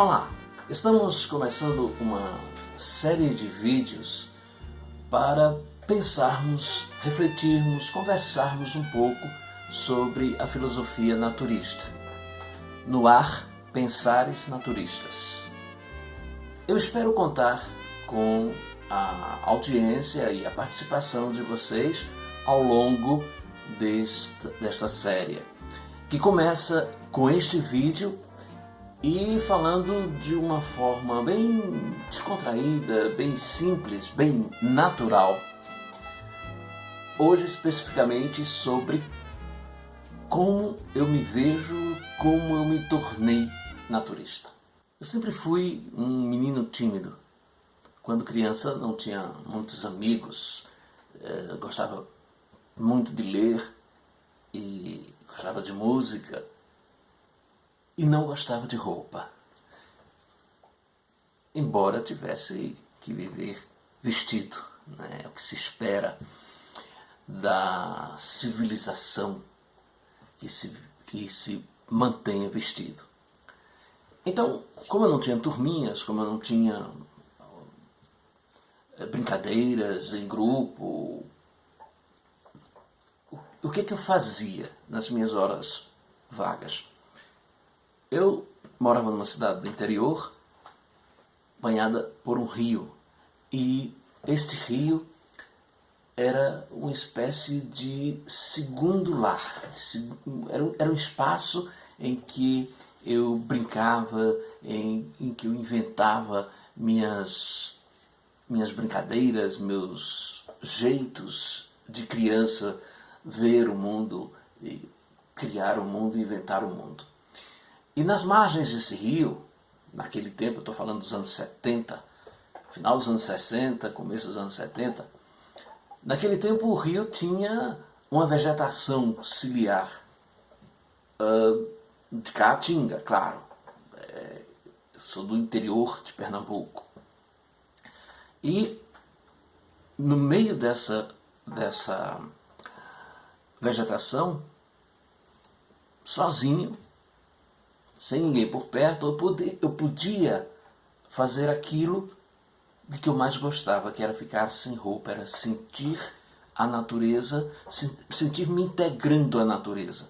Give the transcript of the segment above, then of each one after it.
Olá, estamos começando uma série de vídeos para pensarmos, refletirmos, conversarmos um pouco sobre a filosofia naturista. No ar, Pensares Naturistas. Eu espero contar com a audiência e a participação de vocês ao longo desta série, que começa com este vídeo e falando de uma forma bem descontraída, bem simples, bem natural. Hoje especificamente sobre como eu me vejo, como eu me tornei naturista. Eu sempre fui um menino tímido. Quando criança não tinha muitos amigos, gostava muito de ler e gostava de música e não gostava de roupa. Embora tivesse que viver vestido, né? É o que se espera da civilização que se mantenha vestido. Então, como eu não tinha turminhas, como eu não tinha brincadeiras em grupo, o que eu fazia nas minhas horas vagas? Eu morava numa cidade do interior, banhada por um rio, e este rio era uma espécie de segundo lar. Era um espaço em que eu brincava, em que eu inventava minhas brincadeiras, meus jeitos de criança ver o mundo, e criar o mundo, inventar o mundo. E nas margens desse rio, naquele tempo, eu estou falando dos anos 70, final dos anos 60, começo dos anos 70, naquele tempo o rio tinha uma vegetação ciliar, de caatinga, claro. Eu sou do interior de Pernambuco. E no meio dessa vegetação, sozinho, sem ninguém por perto, eu podia fazer aquilo de que eu mais gostava, que era ficar sem roupa, era sentir a natureza, sentir me integrando à natureza.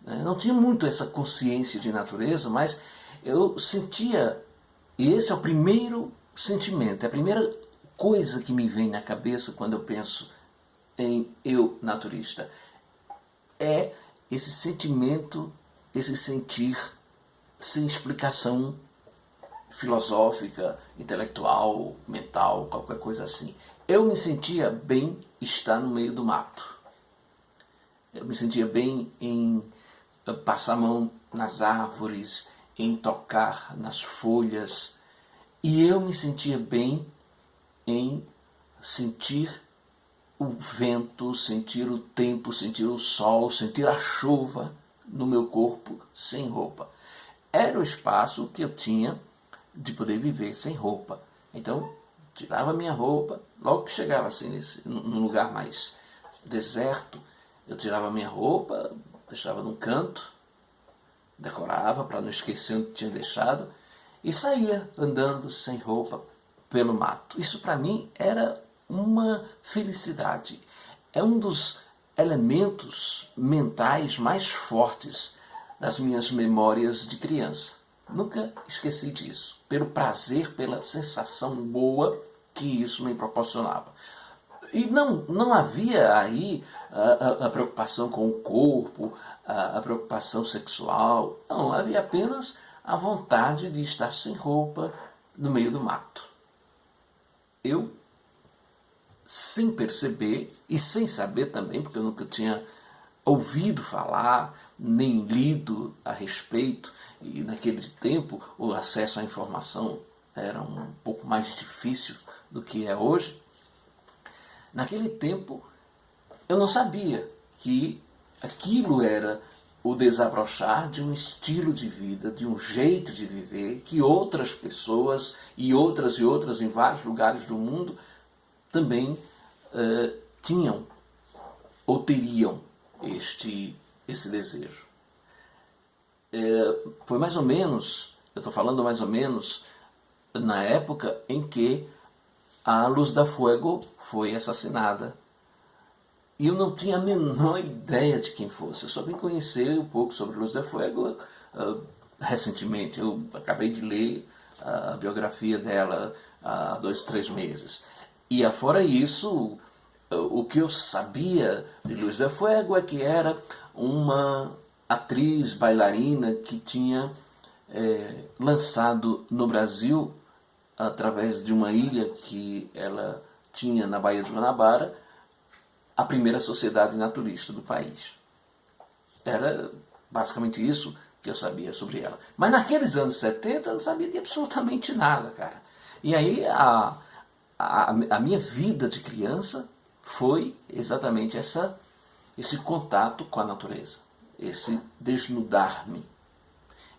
Não tinha muito essa consciência de natureza, mas eu sentia, e esse é o primeiro sentimento, é a primeira coisa que me vem na cabeça quando eu penso em eu naturista. É esse sentimento, esse sentir sem explicação filosófica, intelectual, mental, qualquer coisa assim. Eu me sentia bem estar no meio do mato. Eu me sentia bem em passar a mão nas árvores, em tocar nas folhas. E eu me sentia bem em sentir o vento, sentir o tempo, sentir o sol, sentir a chuva no meu corpo sem roupa. Era o espaço que eu tinha de poder viver sem roupa. Então, tirava minha roupa, logo que chegava assim num lugar mais deserto, eu tirava minha roupa, deixava num canto, decorava para não esquecer onde tinha deixado, e saía andando sem roupa pelo mato. Isso para mim era uma felicidade. É um dos elementos mentais mais fortes das minhas memórias de criança. Nunca esqueci disso, pelo prazer, pela sensação boa que isso me proporcionava. E não havia aí a preocupação com o corpo, a preocupação sexual. Não, havia apenas a vontade de estar sem roupa no meio do mato. Eu, sem perceber e sem saber também, porque eu nunca tinha ouvido falar, nem lido a respeito, e naquele tempo o acesso à informação era um pouco mais difícil do que é hoje. Naquele tempo eu não sabia que aquilo era o desabrochar de um estilo de vida, de um jeito de viver, que outras pessoas e outras em vários lugares do mundo também tinham ou teriam esse desejo. Foi mais ou menos Eu estou falando mais ou menos na época em que a Luz da Fuego foi assassinada. E eu não tinha a menor ideia de quem fosse. Eu só vim conhecer um pouco sobre Luz da Fuego recentemente. Eu acabei de ler a biografia dela há 2, 3 meses. E afora isso, o que eu sabia de Luz da Fuego é que era uma atriz bailarina que tinha lançado no Brasil, através de uma ilha que ela tinha na Baía de Guanabara, a primeira sociedade naturista do país. Era basicamente isso que eu sabia sobre ela. Mas naqueles anos 70 eu não sabia de absolutamente nada, cara. E aí a minha vida de criança foi exatamente esse contato com a natureza, esse desnudar-me.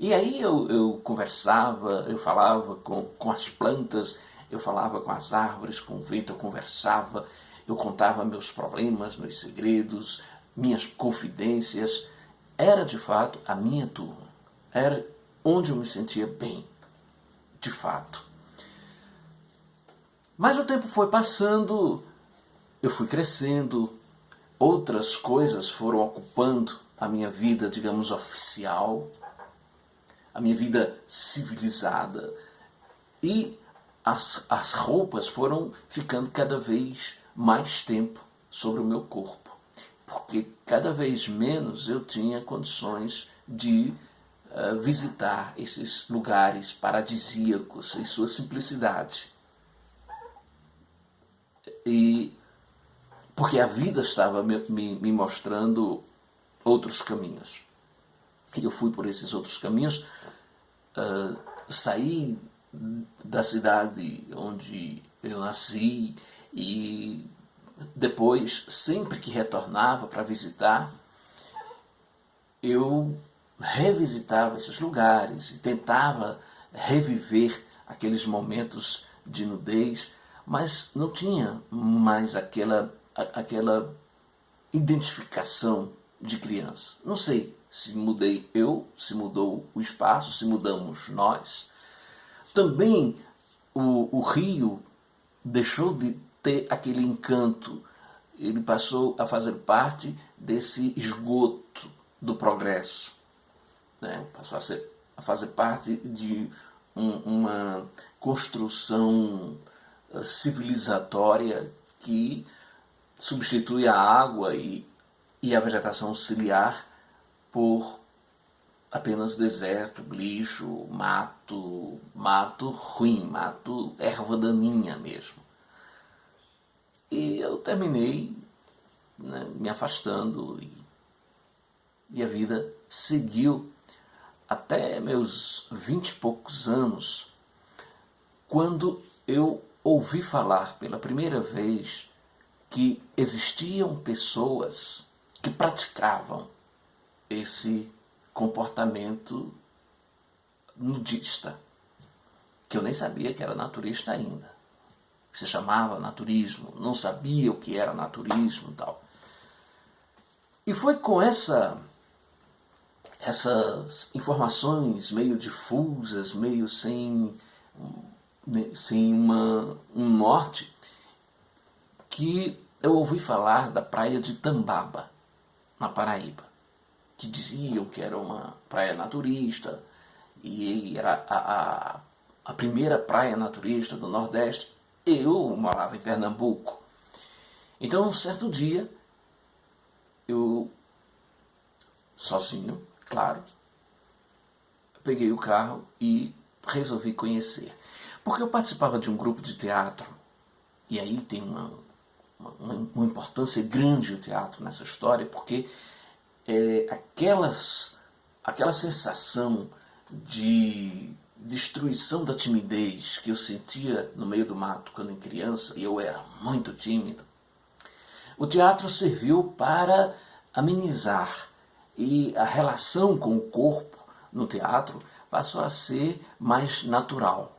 E aí eu conversava, eu falava com as plantas, eu falava com as árvores, com o vento, eu conversava, eu contava meus problemas, meus segredos, minhas confidências. Era de fato a minha turma. Era onde eu me sentia bem, de fato. Mas o tempo foi passando, eu fui crescendo, outras coisas foram ocupando a minha vida, digamos, oficial, a minha vida civilizada, e as roupas foram ficando cada vez mais tempo sobre o meu corpo, porque cada vez menos eu tinha condições de visitar esses lugares paradisíacos em sua simplicidade. E porque a vida estava me mostrando outros caminhos. E eu fui por esses outros caminhos, saí da cidade onde eu nasci e depois, sempre que retornava para visitar, eu revisitava esses lugares e tentava reviver aqueles momentos de nudez, mas não tinha mais aquela identificação de criança. Não sei se mudei eu, se mudou o espaço, se mudamos nós. Também o Rio deixou de ter aquele encanto. Ele passou a fazer parte desse esgoto do progresso. Né? Passou a fazer parte de uma construção civilizatória que substitui a água e a vegetação ciliar por apenas deserto, lixo, mato ruim, erva daninha mesmo. E eu terminei, né, me afastando e a vida seguiu até meus 20 e poucos anos, quando eu ouvi falar pela primeira vez que existiam pessoas que praticavam esse comportamento nudista, que eu nem sabia que era naturista ainda. Se chamava naturismo, não sabia o que era naturismo e tal. E foi com essas informações meio difusas, meio sem um norte, que eu ouvi falar da praia de Tambaba, na Paraíba, que diziam que era uma praia naturista, e era a primeira praia naturista do Nordeste. Eu morava em Pernambuco. Então, um certo dia, eu, sozinho, claro, peguei o carro e resolvi conhecer. Porque eu participava de um grupo de teatro, e aí tem uma importância grande o teatro nessa história, porque aquela sensação de destruição da timidez que eu sentia no meio do mato quando em criança, e eu era muito tímido, o teatro serviu para amenizar, e a relação com o corpo no teatro passou a ser mais natural.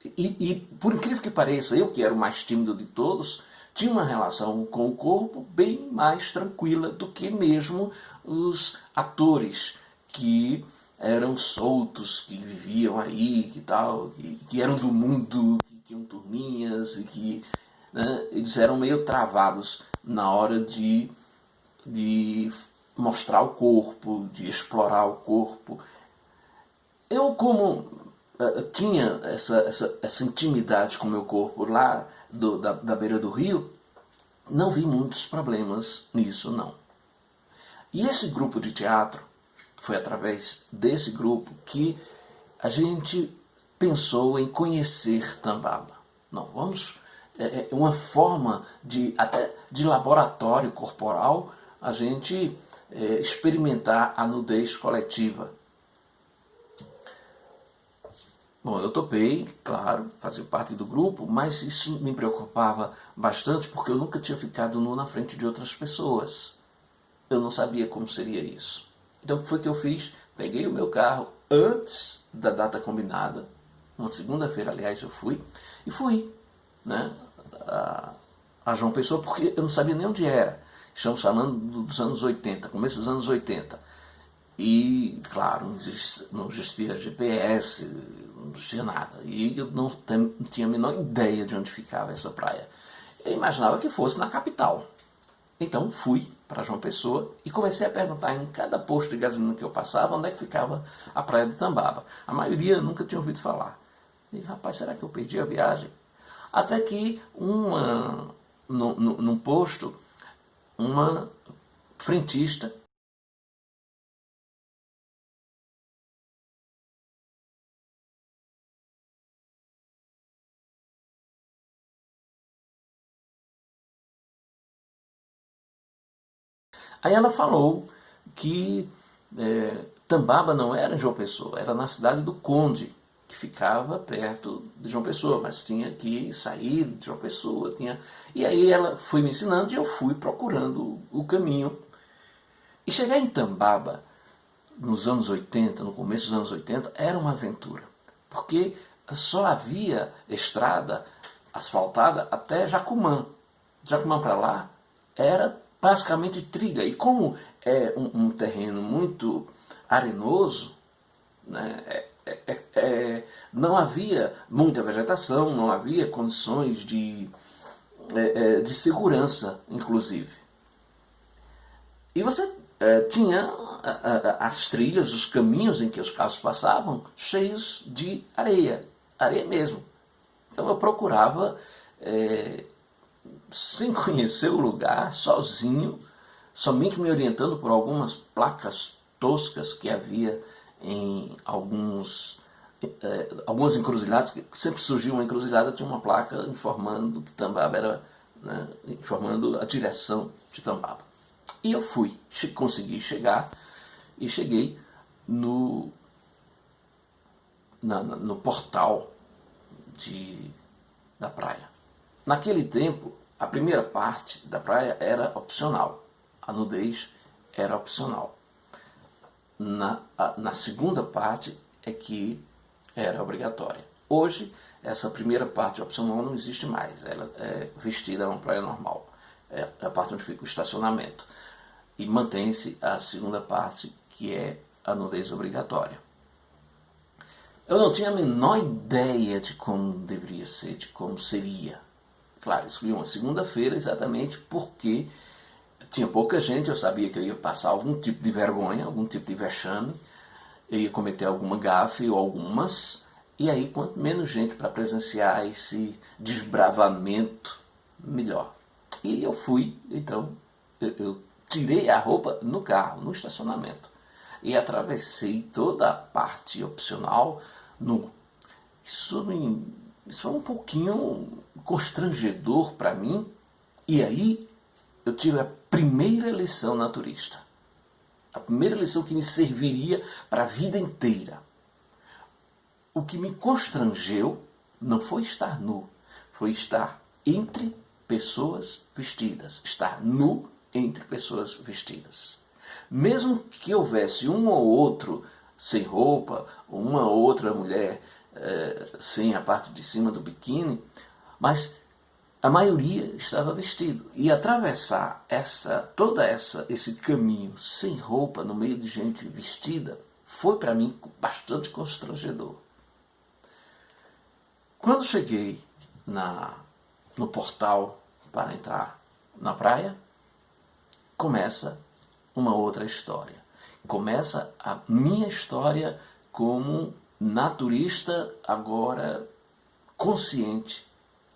E por incrível que pareça, eu que era o mais tímido de todos, tinha uma relação com o corpo bem mais tranquila do que mesmo os atores que eram soltos, que viviam aí, que tal, que eram do mundo, que tinham turminhas e que, né, eles eram meio travados na hora de mostrar o corpo, de explorar o corpo. Eu, como tinha essa intimidade com o meu corpo lá da beira do rio, não vi muitos problemas nisso, não. E esse grupo de teatro, foi através desse grupo que a gente pensou em conhecer Tambaba. Não, vamos, uma forma até de laboratório corporal, a gente experimentar a nudez coletiva. Bom, eu topei, claro, fazer parte do grupo, mas isso me preocupava bastante porque eu nunca tinha ficado nu na frente de outras pessoas. Eu não sabia como seria isso. Então o que foi que eu fiz? Peguei o meu carro antes da data combinada, uma segunda-feira, aliás, eu fui, e fui, né, a João Pessoa, porque eu não sabia nem onde era. Estamos falando dos anos 80, começo dos anos 80. E, claro, não existia GPS, não existia nada. E eu não tinha a menor ideia de onde ficava essa praia. Eu imaginava que fosse na capital. Então fui para João Pessoa e comecei a perguntar em cada posto de gasolina que eu passava onde é que ficava a praia de Tambaba. A maioria nunca tinha ouvido falar. E, rapaz, será que eu perdi a viagem? Até que num posto, uma frentista aí ela falou que Tambaba não era em João Pessoa, era na cidade do Conde, que ficava perto de João Pessoa, mas tinha que sair de João Pessoa. E aí ela foi me ensinando e eu fui procurando o caminho. E chegar em Tambaba, nos anos 80, no começo dos anos 80, era uma aventura, porque só havia estrada asfaltada até Jacumã. Jacumã para lá era basicamente trilha. E como é um terreno muito arenoso, né, não havia muita vegetação, não havia condições de segurança, inclusive. E você tinha as trilhas, os caminhos em que os carros passavam, cheios de areia, areia mesmo. Então eu procurava, sem conhecer o lugar, sozinho, somente me orientando por algumas placas toscas que havia em algumas encruzilhadas, que sempre surgia uma encruzilhada, tinha uma placa informando que Tambaba era, né, informando a direção de Tambaba. E eu fui, consegui chegar e cheguei no portal da praia. Naquele tempo, a primeira parte da praia era opcional, a nudez era opcional. Na segunda parte é que era obrigatória. Hoje, essa primeira parte opcional não existe mais, ela é vestida numa praia normal, é a parte onde fica o estacionamento. E mantém-se a segunda parte, que é a nudez obrigatória. Eu não tinha a menor ideia de como deveria ser, de como seria. Claro, escolhi uma segunda-feira exatamente porque tinha pouca gente, eu sabia que eu ia passar algum tipo de vergonha, algum tipo de vexame, eu ia cometer alguma gafe ou algumas, e aí quanto menos gente para presenciar esse desbravamento, melhor. E eu fui, então, eu tirei a roupa no carro, no estacionamento, e atravessei toda a parte opcional nu. Isso foi um pouquinho constrangedor para mim, e aí eu tive a primeira lição naturista. A primeira lição que me serviria para a vida inteira. O que me constrangeu não foi estar nu, foi estar entre pessoas vestidas, estar nu entre pessoas vestidas. Mesmo que houvesse um ou outro sem roupa, uma ou outra mulher sem a parte de cima do biquíni, mas a maioria estava vestido. E atravessar esse caminho sem roupa, no meio de gente vestida, foi para mim bastante constrangedor. Quando cheguei no portal para entrar na praia, começa uma outra história. Começa a minha história como naturista, agora consciente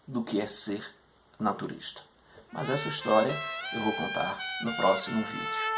do que é ser naturista. Mas essa história eu vou contar no próximo vídeo.